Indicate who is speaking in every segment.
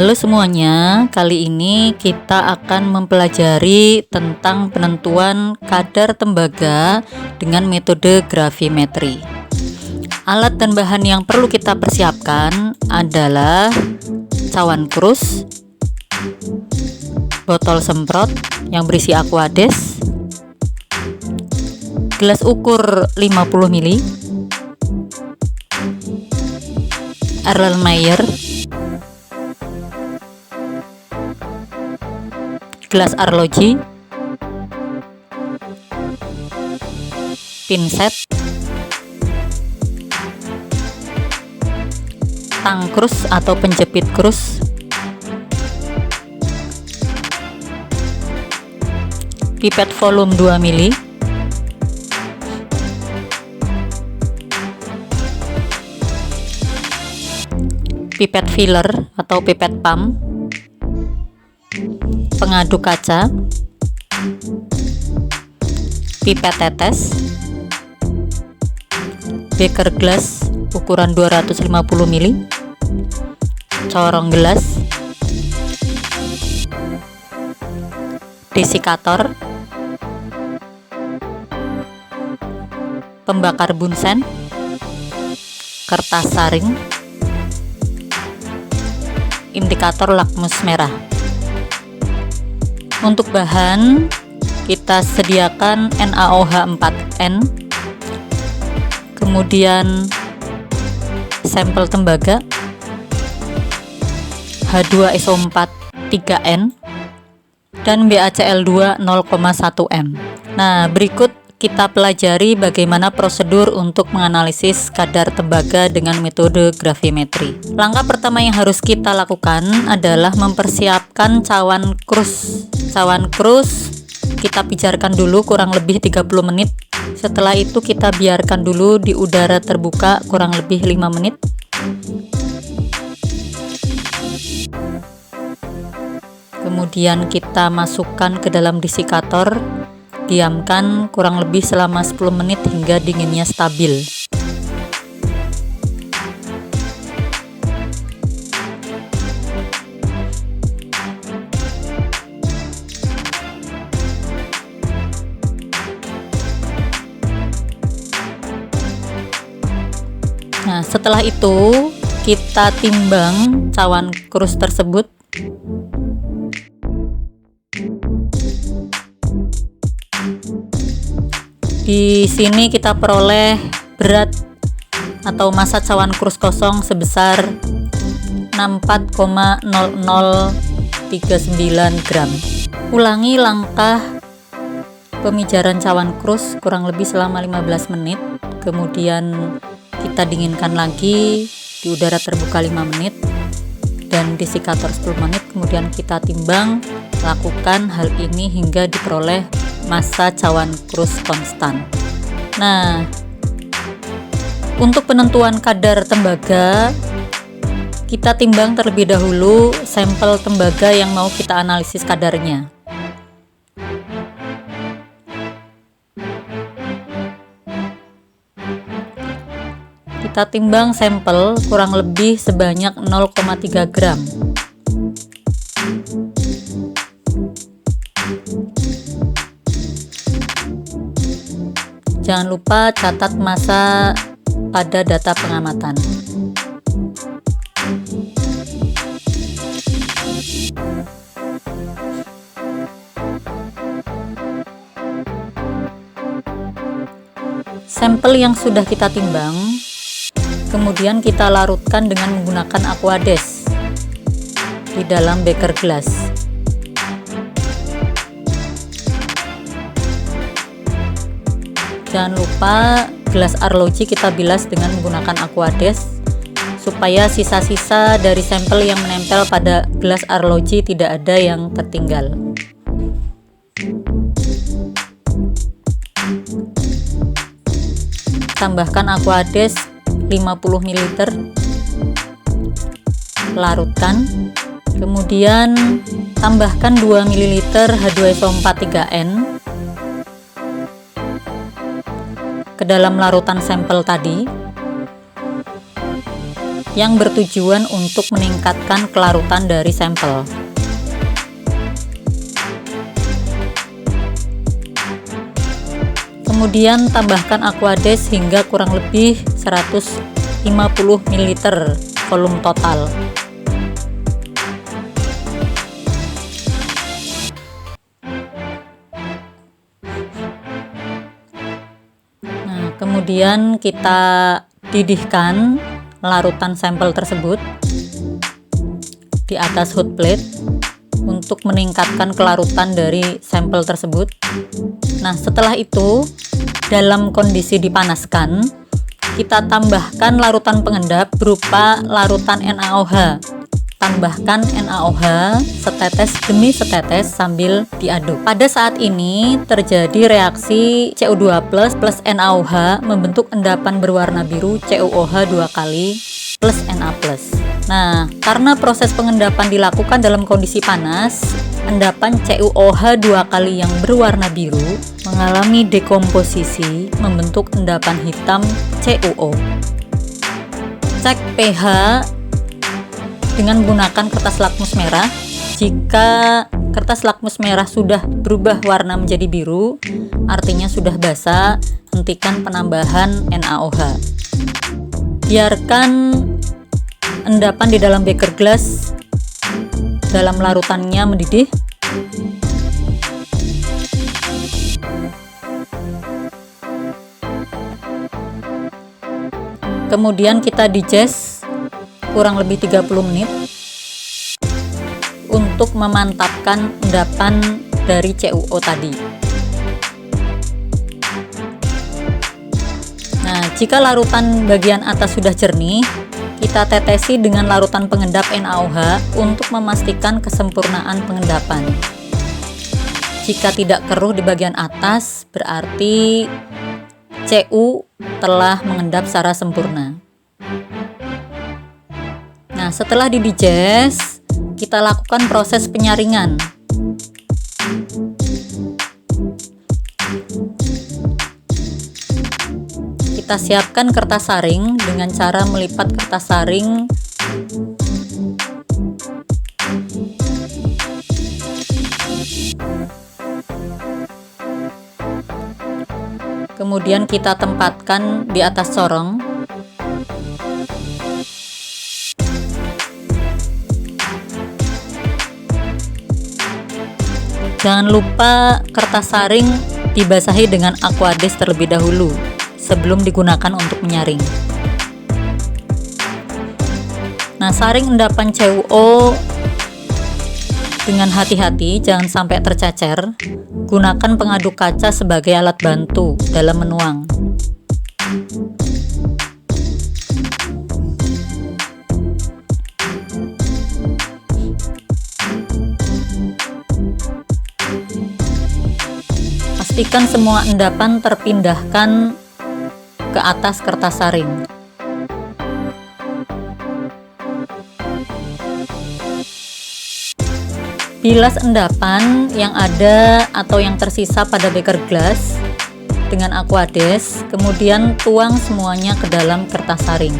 Speaker 1: Halo semuanya, kali ini kita akan mempelajari tentang penentuan kadar tembaga dengan metode gravimetri. Alat dan bahan yang perlu kita persiapkan adalah cawan krus, botol semprot yang berisi Aquades, gelas ukur 50 ml, Erlenmeyer, gelas arloji, pinset, tang krus atau penjepit krus, pipet volume 2 ml, pipet filler atau pipet pump, pengaduk kaca, pipet tetes, beker gelas ukuran 250 ml, corong gelas, desikator, pembakar bunsen, kertas saring, indikator lakmus merah. Untuk bahan kita sediakan NaOH4n, kemudian sampel tembaga, H2SO4 3N, dan BaCl2 0,1 m. Nah, berikut kita pelajari bagaimana prosedur untuk menganalisis kadar tembaga dengan metode gravimetri. Langkah pertama yang harus kita lakukan adalah mempersiapkan cawan krus. Cawan krus kita pijarkan dulu kurang lebih 30 menit. Setelah itu kita biarkan dulu di udara terbuka kurang lebih 5 menit. Kemudian kita masukkan ke dalam desikator, diamkan kurang lebih selama 10 menit hingga dinginnya stabil. Nah, setelah itu kita timbang cawan krus tersebut. Di sini kita peroleh berat atau massa cawan krus kosong sebesar 64,0039 gram. Ulangi langkah pemijaran cawan krus kurang lebih selama 15 menit. Kemudian kita dinginkan lagi di udara terbuka 5 menit dan desikator 10 menit. Kemudian kita timbang. Lakukan hal ini hingga diperoleh massa cawan krus konstan. Nah, untuk penentuan kadar tembaga, kita timbang terlebih dahulu sampel tembaga yang mau kita analisis kadarnya. Kita timbang sampel kurang lebih sebanyak 0,3 gram. Jangan lupa catat massa pada data pengamatan. Sampel yang sudah kita timbang kemudian kita larutkan dengan menggunakan Aquades di dalam beker gelas. Jangan lupa gelas arloji kita bilas dengan menggunakan Aquades supaya sisa-sisa dari sampel yang menempel pada gelas arloji tidak ada yang tertinggal. Tambahkan Aquades 50 ml, larutkan, kemudian tambahkan 2 ml H2SO4 3N ke dalam larutan sampel tadi. yang bertujuan untuk meningkatkan kelarutan dari sampel. Kemudian tambahkan Aquades hingga kurang lebih 150 ml volume total. Nah, kemudian kita didihkan larutan sampel tersebut di atas hot plate untuk meningkatkan kelarutan dari sampel tersebut. Nah, setelah itu dalam kondisi dipanaskan, kita tambahkan larutan pengendap berupa larutan NaOH. Tambahkan NaOH setetes demi setetes sambil diaduk. Pada saat ini terjadi reaksi CO2+ plus NaOH membentuk endapan berwarna biru CuOH 2 kali plus Na+. Nah, karena proses pengendapan dilakukan dalam kondisi panas, endapan CuOH 2 kali yang berwarna biru mengalami dekomposisi membentuk endapan hitam CuO. Cek pH dengan menggunakan kertas lakmus merah. Jika kertas lakmus merah sudah berubah warna menjadi biru, artinya sudah basah, hentikan penambahan NaOH. Biarkan endapan di dalam beker gelas dalam larutannya mendidih. Kemudian kita digest kurang lebih 30 menit untuk memantapkan endapan dari CuO tadi. Nah, jika larutan bagian atas sudah jernih, kita tetesi dengan larutan pengendap NaOH untuk memastikan kesempurnaan pengendapan. Jika tidak keruh di bagian atas, berarti Cu telah mengendap secara sempurna. Nah, setelah didigest, kita lakukan proses penyaringan. Kita siapkan kertas saring dengan cara melipat kertas saring kemudian kita tempatkan di atas corong. Jangan lupa kertas saring dibasahi dengan Aquades terlebih dahulu sebelum digunakan untuk menyaring. Nah, saring endapan CuO dengan hati-hati, jangan sampai tercecer. Gunakan pengaduk kaca sebagai alat bantu dalam menuang. Pastikan semua endapan terpindahkan ke atas kertas saring. Bilas endapan yang ada atau yang tersisa pada beker gelas dengan Aquades, kemudian tuang semuanya ke dalam kertas saring.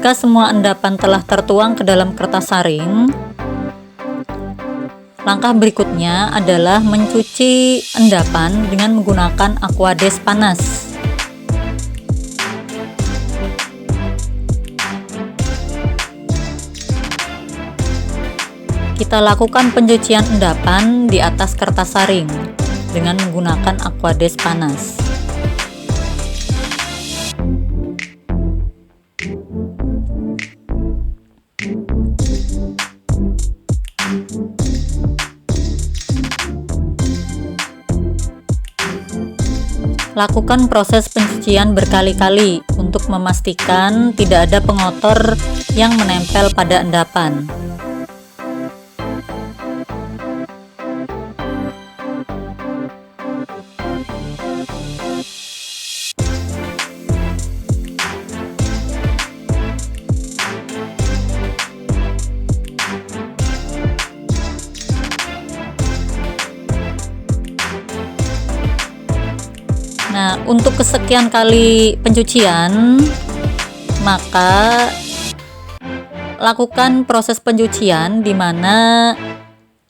Speaker 1: Jika semua endapan telah tertuang ke dalam kertas saring, langkah berikutnya adalah mencuci endapan dengan menggunakan Aquades panas. Kita lakukan pencucian endapan di atas kertas saring dengan menggunakan Aquades panas. Lakukan proses pencucian berkali-kali untuk memastikan tidak ada pengotor yang menempel pada endapan. Nah, untuk kesekian kali pencucian, maka lakukan proses pencucian di mana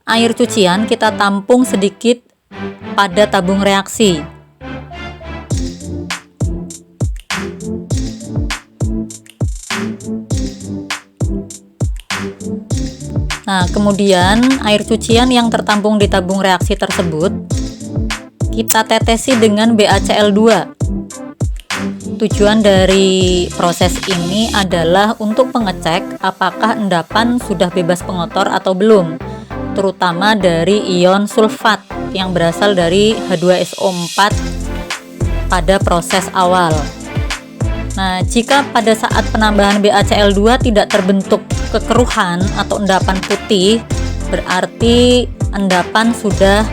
Speaker 1: air cucian kita tampung sedikit pada tabung reaksi. Nah, kemudian air cucian yang tertampung di tabung reaksi tersebut kita tetesi dengan BaCl2. Tujuan dari proses ini adalah untuk mengecek apakah endapan sudah bebas pengotor atau belum, terutama dari ion sulfat yang berasal dari H2SO4 pada proses awal. Nah, jika pada saat penambahan BaCl2 tidak terbentuk kekeruhan atau endapan putih, berarti endapan sudah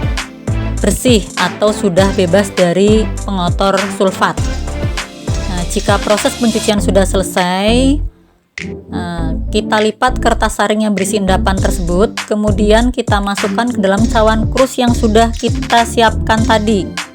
Speaker 1: bersih atau sudah bebas dari pengotor sulfat. Nah, jika proses pencucian sudah selesai, kita lipat kertas saring yang berisi endapan tersebut, kemudian kita masukkan ke dalam cawan krus yang sudah kita siapkan tadi.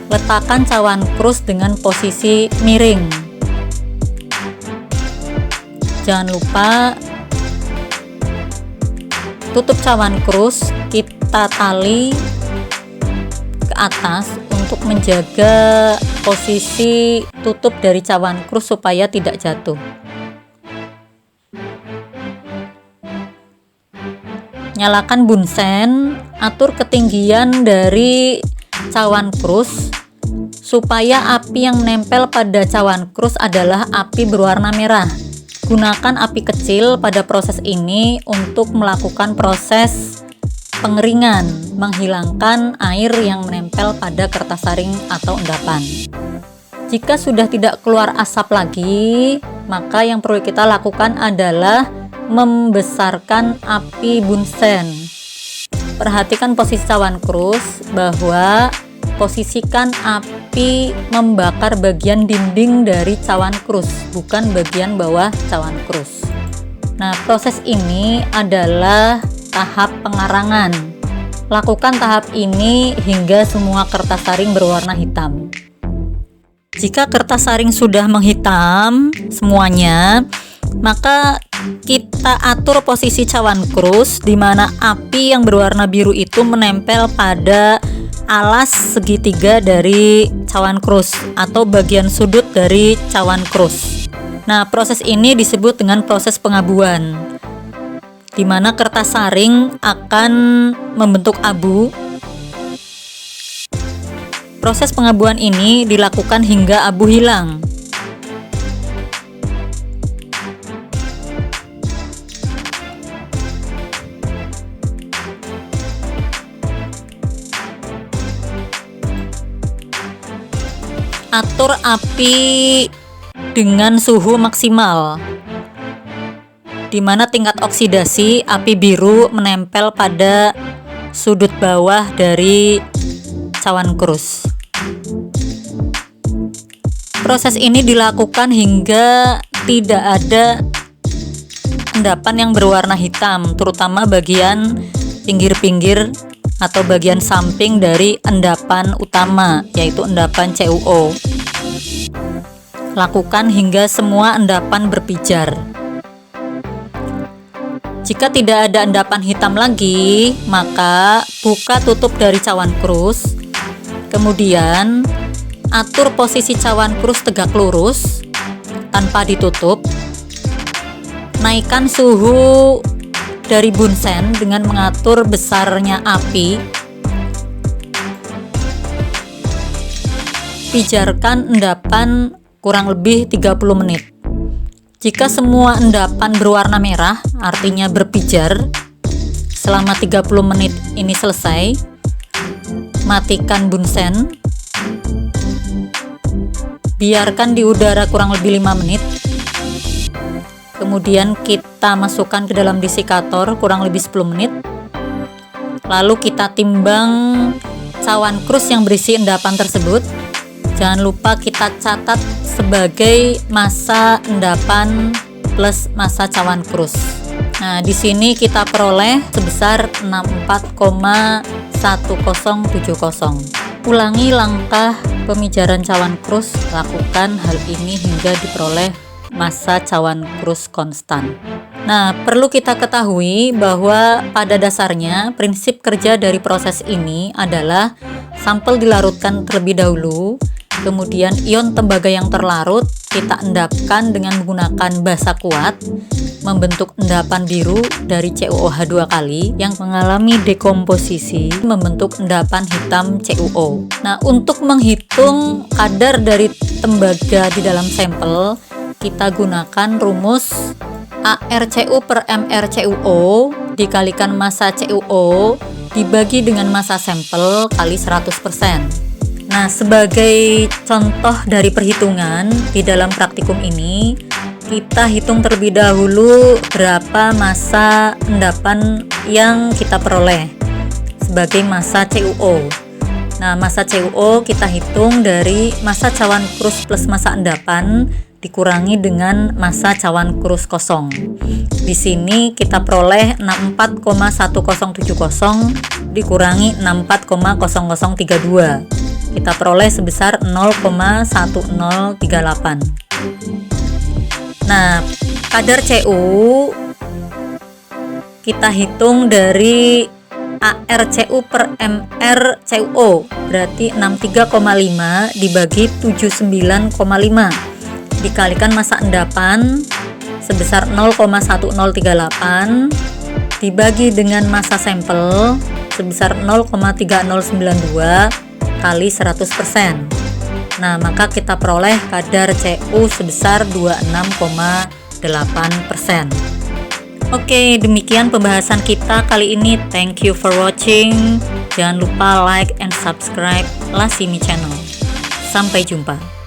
Speaker 1: Letakkan cawan krus dengan posisi miring. Jangan lupa tutup cawan krus, kita tali ke atas untuk menjaga posisi tutup dari cawan krus supaya tidak jatuh. Nyalakan bunsen, atur ketinggian dari cawan krus supaya api yang menempel pada cawan krus adalah api berwarna merah. Gunakan api kecil pada proses ini untuk melakukan proses pengeringan, menghilangkan air yang menempel pada kertas saring atau endapan. Jika sudah tidak keluar asap lagi, maka yang perlu kita lakukan adalah membesarkan api bunsen. Perhatikan posisi cawan krus, bahwa posisikan api membakar bagian dinding dari cawan krus, bukan bagian bawah cawan krus. Nah, proses ini adalah tahap pengarangan. Lakukan tahap ini hingga semua kertas saring berwarna hitam. Jika kertas saring sudah menghitam semuanya, maka kita atur posisi cawan krus di mana api yang berwarna biru itu menempel pada alas segitiga dari cawan krus atau bagian sudut dari cawan krus. Nah, proses ini disebut dengan proses pengabuan, di mana kertas saring akan membentuk abu. Proses pengabuan ini dilakukan hingga abu hilang. Atur api dengan suhu maksimal, di mana tingkat oksidasi api biru menempel pada sudut bawah dari cawan krus. Proses ini dilakukan hingga tidak ada endapan yang berwarna hitam, terutama bagian pinggir-pinggir atau bagian samping dari endapan utama, yaitu endapan CuO. Lakukan hingga semua endapan berpijar. Jika tidak ada endapan hitam lagi, maka buka tutup dari cawan krus. Kemudian atur posisi cawan krus tegak lurus tanpa ditutup. Naikkan suhu dari bunsen dengan mengatur besarnya api. Pijarkan endapan kurang lebih 30 menit. Jika semua endapan berwarna merah, artinya berpijar, selama 30 menit ini selesai, matikan bunsen. Biarkan di udara kurang lebih 5 menit. Kemudian kita masukkan ke dalam desikator kurang lebih 10 menit. Lalu kita timbang cawan krus yang berisi endapan tersebut. Jangan lupa kita catat sebagai massa endapan plus massa cawan krus. Nah, di sini kita peroleh sebesar 64,1070. Ulangi langkah pemijaran cawan krus. Lakukan hal ini hingga diperoleh massa cawan krus konstan. Nah, perlu kita ketahui bahwa pada dasarnya prinsip kerja dari proses ini adalah sampel dilarutkan terlebih dahulu. Kemudian ion tembaga yang terlarut kita endapkan dengan menggunakan basa kuat, membentuk endapan biru dari CuOH 2 kali yang mengalami dekomposisi membentuk endapan hitam CuO. Nah, untuk menghitung kadar dari tembaga di dalam sampel, kita gunakan rumus ArCu per MrCuO dikalikan massa CuO dibagi dengan massa sampel kali 100%. Nah, sebagai contoh dari perhitungan di dalam praktikum ini, kita hitung terlebih dahulu berapa massa endapan yang kita peroleh sebagai massa CuO. Nah, massa CuO kita hitung dari massa cawan krus plus massa endapan dikurangi dengan massa cawan krus kosong. Di sini kita peroleh 64,1070 dikurangi 64,0032. Kita peroleh sebesar 0,1038. Nah, kadar Cu kita hitung dari ArCu per MrCuO, berarti 63,5 dibagi 79,5 dikalikan massa endapan sebesar 0,1038 dibagi dengan massa sampel sebesar 0,3092 kali 100%. Nah, maka kita peroleh kadar Cu sebesar 26,8%. Oke, demikian pembahasan kita kali ini. Thank you for watching. Jangan lupa like and subscribe Lasimi Channel. Sampai jumpa.